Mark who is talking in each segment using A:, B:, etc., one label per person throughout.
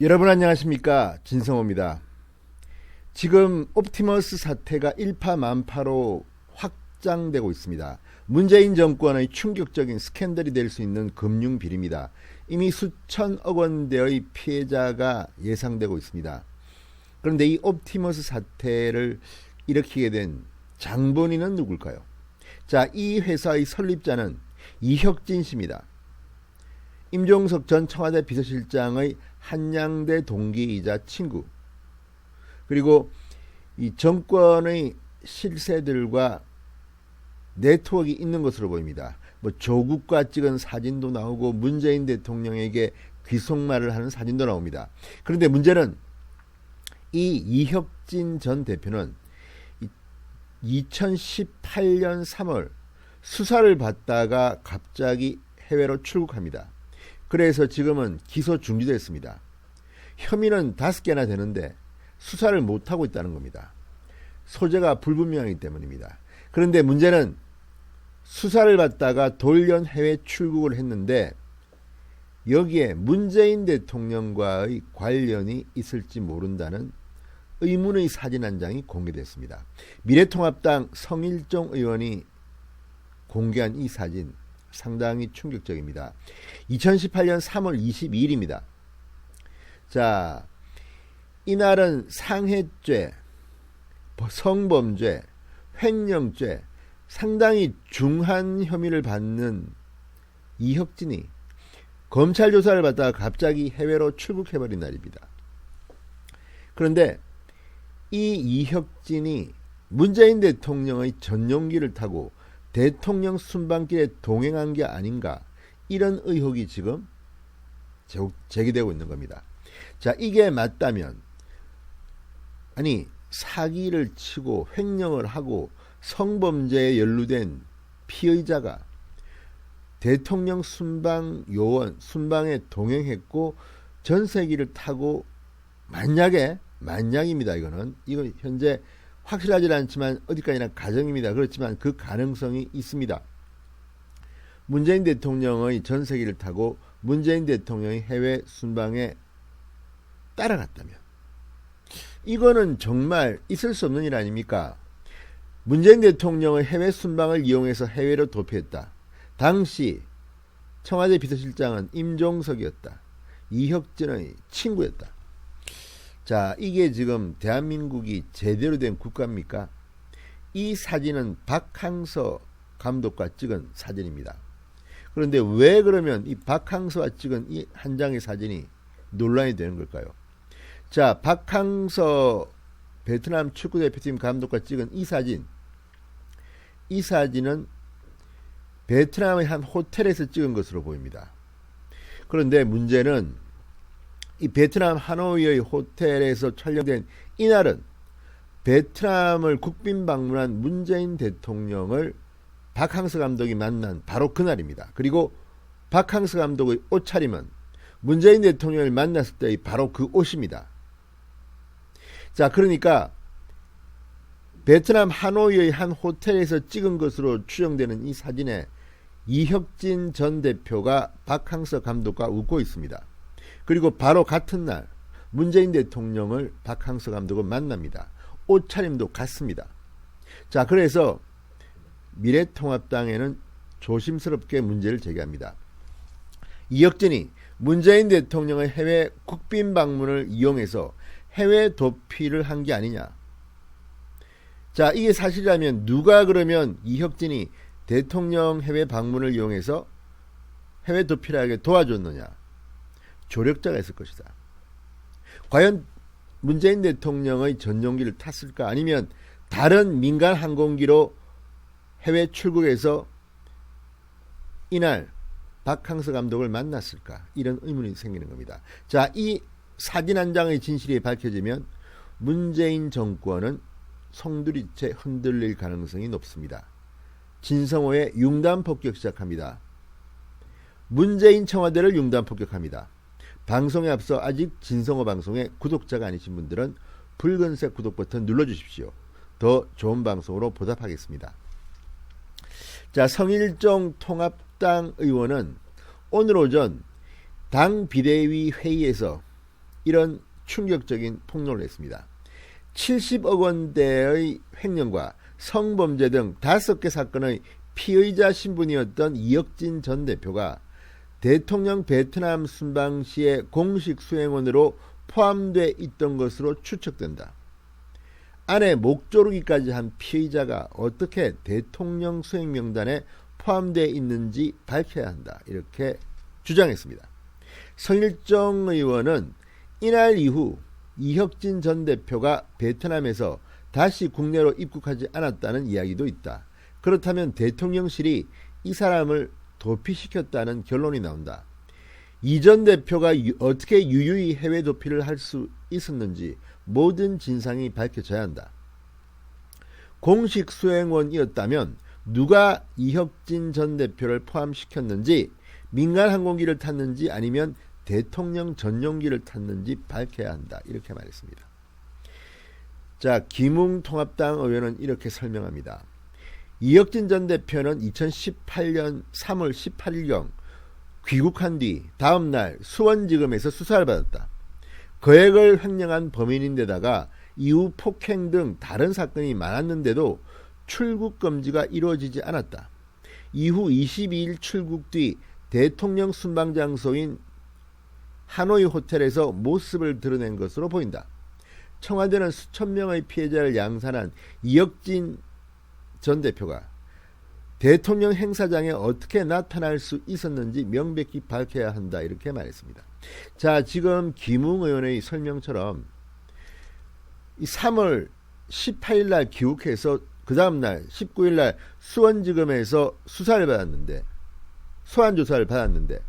A: 여러분 안녕하십니까, 진성호입니다. 지금 옵티머스 사태가 일파만파로 확장되고 있습니다. 문재인 정권의 충격적인 스캔들이 될 수 있는 금융비리입니다. 이미 수천억 원대의 피해자가 예상되고 있습니다. 그런데 이 옵티머스 사태를 일으키게 된 장본인은 누굴까요? 자, 이 회사의 설립자는 이혁진 씨입니다. 임종석 전 청와대 비서실장의 한양대 동기이자 친구, 그리고 이 정권의 실세들과 네트워크가 있는 것으로 보입니다. 조국과 찍은 사진도 나오고 문재인 대통령에게 귀속말을 하는 사진도 나옵니다. 그런데 문제는 이 이혁진 전 대표는 2018년 3월 수사를 받다가 갑자기 해외로 출국합니다. 그래서 지금은 기소 중지됐습니다. 혐의는 5개나 되는데 수사를 못하고 있다는 겁니다. 소재가 불분명하기 때문입니다. 그런데 문제는 수사를 받다가 돌연 해외 출국을 했는데 여기에 문재인 대통령과의 관련이 있을지 모른다는 의문의 사진 한 장이 공개됐습니다. 미래통합당 성일종 의원이 공개한 이 사진 상당히 충격적입니다. 2018년 3월 22일입니다. 자, 이날은 상해죄, 성범죄, 횡령죄 상당히 중한 혐의를 받는 이혁진이 검찰 조사를 받다가 갑자기 해외로 출국해버린 날입니다. 그런데 이 이혁진이 문재인 대통령의 전용기를 타고 대통령 순방길에 동행한 게 아닌가, 이런 의혹이 지금 제기되고 있는 겁니다. 자, 이게 맞다면, 아니 사기를 치고 횡령을 하고 성범죄에 연루된 피의자가 대통령 순방 요원, 순방에 동행했고 전세기를 타고 만약입니다. 이건 현재 확실하지 않지만 어디까지나 가정입니다. 그렇지만 그 가능성이 있습니다. 문재인 대통령의 전세기를 타고 문재인 대통령의 해외 순방에 따라갔다면 이거는 정말 있을 수 없는 일 아닙니까? 문재인 대통령의 해외 순방을 이용해서 해외로 도피했다. 당시 청와대 비서실장은 임종석이었다. 이혁진의 친구였다. 자, 이게 지금 대한민국이 제대로 된 국가입니까? 이 사진은 박항서 감독과 찍은 사진입니다. 그런데 왜 그러면 이 박항서와 찍은 이 한 장의 사진이 논란이 되는 걸까요? 자, 박항서 베트남 축구대표팀 감독과 찍은 이 사진은 베트남의 한 호텔에서 찍은 것으로 보입니다. 그런데 문제는 이 베트남 하노이의 호텔에서 촬영된 이날은 베트남을 국빈 방문한 문재인 대통령을 박항서 감독이 만난 바로 그날입니다. 그리고 박항서 감독의 옷차림은 문재인 대통령을 만났을 때의 바로 그 옷입니다. 자, 그러니까 베트남 하노이의 한 호텔에서 찍은 것으로 추정되는 이 사진에 이혁진 전 대표가 박항서 감독과 웃고 있습니다. 그리고 바로 같은 날 문재인 대통령을 박항서 감독은 만납니다. 옷차림도 같습니다. 자, 그래서 미래통합당에는 조심스럽게 문제를 제기합니다. 이혁진이 문재인 대통령의 해외 국빈 방문을 이용해서 해외 도피를 한 게 아니냐. 자, 이게 사실이라면 누가 그러면 이혁진이 대통령 해외 방문을 이용해서 해외 도피를 하게 도와줬느냐. 조력자가 있을 것이다. 과연 문재인 대통령의 전용기를 탔을까? 아니면 다른 민간 항공기로 해외 출국해서 이날 박항서 감독을 만났을까? 이런 의문이 생기는 겁니다. 자, 이 사진 한 장의 진실이 밝혀지면 문재인 정권은 송두리째 흔들릴 가능성이 높습니다. 진성호의 융단 폭격 시작합니다. 문재인 청와대를 융단 폭격합니다. 방송에 앞서 아직 진성호 방송의 구독자가 아니신 분들은 붉은색 구독 버튼 눌러주십시오. 더 좋은 방송으로 보답하겠습니다. 자, 성일종 통합당 의원은 오늘 오전 당 비대위 회의에서 이런 충격적인 폭로를 했습니다. 70억 원대의 횡령과 성범죄 등 5개 사건의 피의자 신분이었던 이혁진 전 대표가 대통령 베트남 순방 시의 공식 수행원으로 포함되어 있던 것으로 추측된다. 아내 목조르기까지 한 피의자가 어떻게 대통령 수행 명단에 포함되어 있는지 밝혀야 한다. 이렇게 주장했습니다. 성일종 의원은 이날 이후 이혁진 전 대표가 베트남에서 다시 국내로 입국하지 않았다는 이야기도 있다. 그렇다면 대통령실이 이 사람을 도피시켰다는 결론이 나온다. 이 전 대표가 어떻게 유유히 해외 도피를 할 수 있었는지 모든 진상이 밝혀져야 한다. 공식 수행원이었다면 누가 이혁진 전 대표를 포함시켰는지, 민간 항공기를 탔는지 아니면 대통령 전용기를 탔는지 밝혀야 한다. 이렇게 말했습니다. 자, 김웅 통합당 의원은 이렇게 설명합니다. 이혁진 전 대표는 2018년 3월 18일경 귀국한 뒤 다음날 수원지검에서 수사를 받았다. 거액을 횡령한 범인인데다가 이후 폭행 등 다른 사건이 많았는데도 출국 금지가 이루어지지 않았다. 이후 22일 출국 뒤 대통령 순방 장소인 하노이 호텔에서 모습을 드러낸 것으로 보인다. 청와대는 수천 명의 피해자를 양산한 이혁진 전 대표가 대통령 행사장에 어떻게 나타날 수 있었는지 명백히 밝혀야 한다. 이렇게 말했습니다. 자, 지금 김웅 의원의 설명처럼 3월 18일 날 귀국해서 그 다음날 19일 날 수원지검에서 수사를 받았는데, 소환조사를 받았는데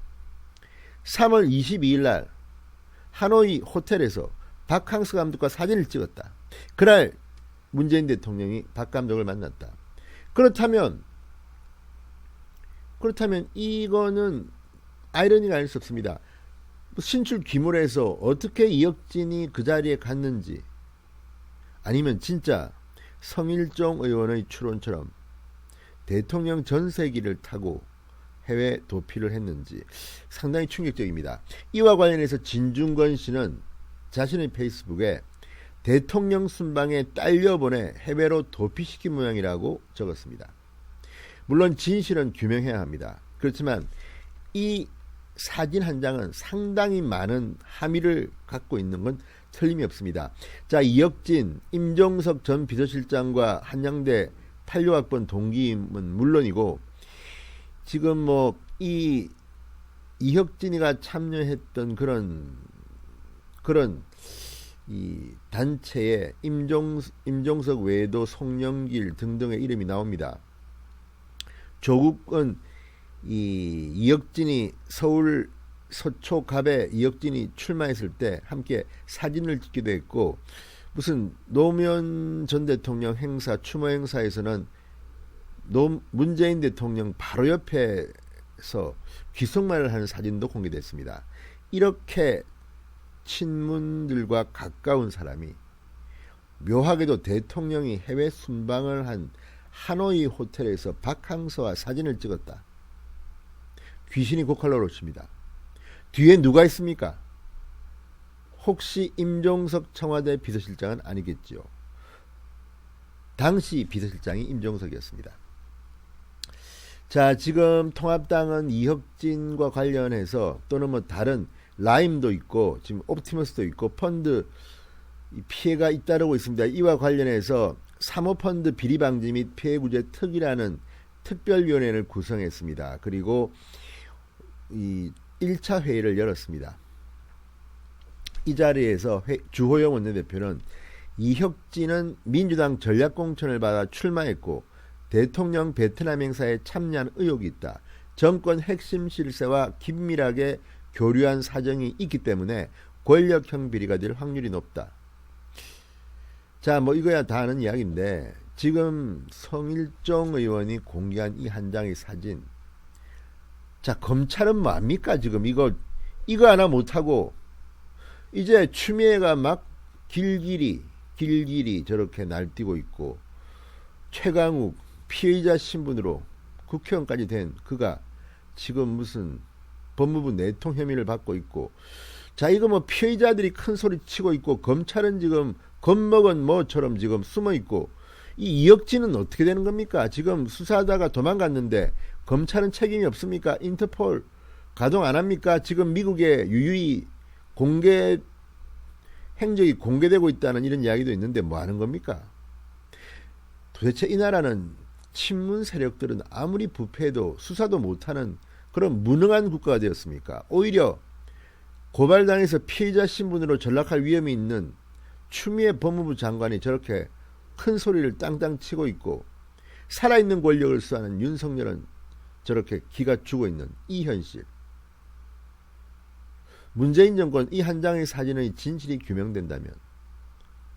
A: 3월 22일 날 하노이 호텔에서 박항서 감독과 사진을 찍었다. 그날 문재인 대통령이 박 감독을 만났다. 그렇다면 이거는 아이러니가 아닐 수 없습니다. 신출 귀물해서 어떻게 이혁진이 그 자리에 갔는지, 아니면 진짜 성일종 의원의 추론처럼 대통령 전세기를 타고 해외 도피를 했는지 상당히 충격적입니다. 이와 관련해서 진중권 씨는 자신의 페이스북에 대통령 순방에 딸려보내 해외로 도피시킨 모양이라고 적었습니다. 물론 진실은 규명해야 합니다. 그렇지만 이 사진 한 장은 상당히 많은 함의를 갖고 있는 건 틀림이 없습니다. 자, 이혁진, 임종석 전 비서실장과 한양대 86학번 동기임은 물론이고, 지금 이 이혁진이가 참여했던 그런 이 단체에 임종석 외에도 송영길 등등의 이름이 나옵니다. 조국은 이혁진이 서울 서초갑에 이혁진이 출마했을 때 함께 사진을 찍기도 했고, 무슨 노무현 전 대통령 행사, 추모 행사에서는 문재인 대통령 바로 옆에서 귓속말을 하는 사진도 공개됐습니다. 이렇게 친문들과 가까운 사람이 묘하게도 대통령이 해외 순방을 한 하노이 호텔에서 박항서와 사진을 찍었다. 귀신이 고칼로로 칩니다. 뒤에 누가 있습니까? 혹시 임종석 청와대 비서실장은 아니겠죠. 당시 비서실장이 임종석이었습니다. 자, 지금 통합당은 이혁진과 관련해서 또는 다른 라임도 있고 지금 옵티머스도 있고 펀드 피해가 잇따르고 있습니다. 이와 관련해서 사모펀드 비리방지 및 피해구제 특위라는 특별위원회를 구성했습니다. 그리고 이 1차 회의를 열었습니다. 이 자리에서 주호영 원내대표는 이혁진은 민주당 전략공천을 받아 출마했고 대통령 베트남 행사에 참여한 의혹이 있다. 정권 핵심 실세와 긴밀하게 교류한 사정이 있기 때문에 권력형 비리가 될 확률이 높다. 자, 이거야 다 아는 이야기인데 지금 성일종 의원이 공개한 이 한 장의 사진, 자, 검찰은 뭐합니까? 지금 이거 하나 못하고 이제 추미애가 막 길길이 저렇게 날뛰고 있고, 최강욱 피의자 신분으로 국회의원까지 된 그가 지금 무슨 법무부 내통 혐의를 받고 있고, 자, 이거 뭐 피의자들이 큰 소리 치고 있고 검찰은 지금 겁먹은 뭐처럼 지금 숨어 있고, 이 이혁진은 어떻게 되는 겁니까? 지금 수사하다가 도망갔는데 검찰은 책임이 없습니까? 인터폴 가동 안 합니까? 지금 미국에 유유히 공개 행적이 공개되고 있다는 이런 이야기도 있는데 뭐 하는 겁니까? 도대체 이 나라는 친문 세력들은 아무리 부패해도 수사도 못하는 그런 무능한 국가가 되었습니까? 오히려 고발당해서 피해자 신분으로 전락할 위험이 있는 추미애 법무부 장관이 저렇게 큰 소리를 땅땅 치고 있고, 살아있는 권력을 수하는 윤석열은 저렇게 기가 죽어 있는 이 현실. 문재인 정권 이 한 장의 사진의 진실이 규명된다면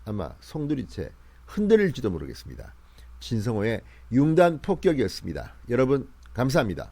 A: 아마 송두리째 흔들릴지도 모르겠습니다. 진성호의 융단 폭격이었습니다. 여러분 감사합니다.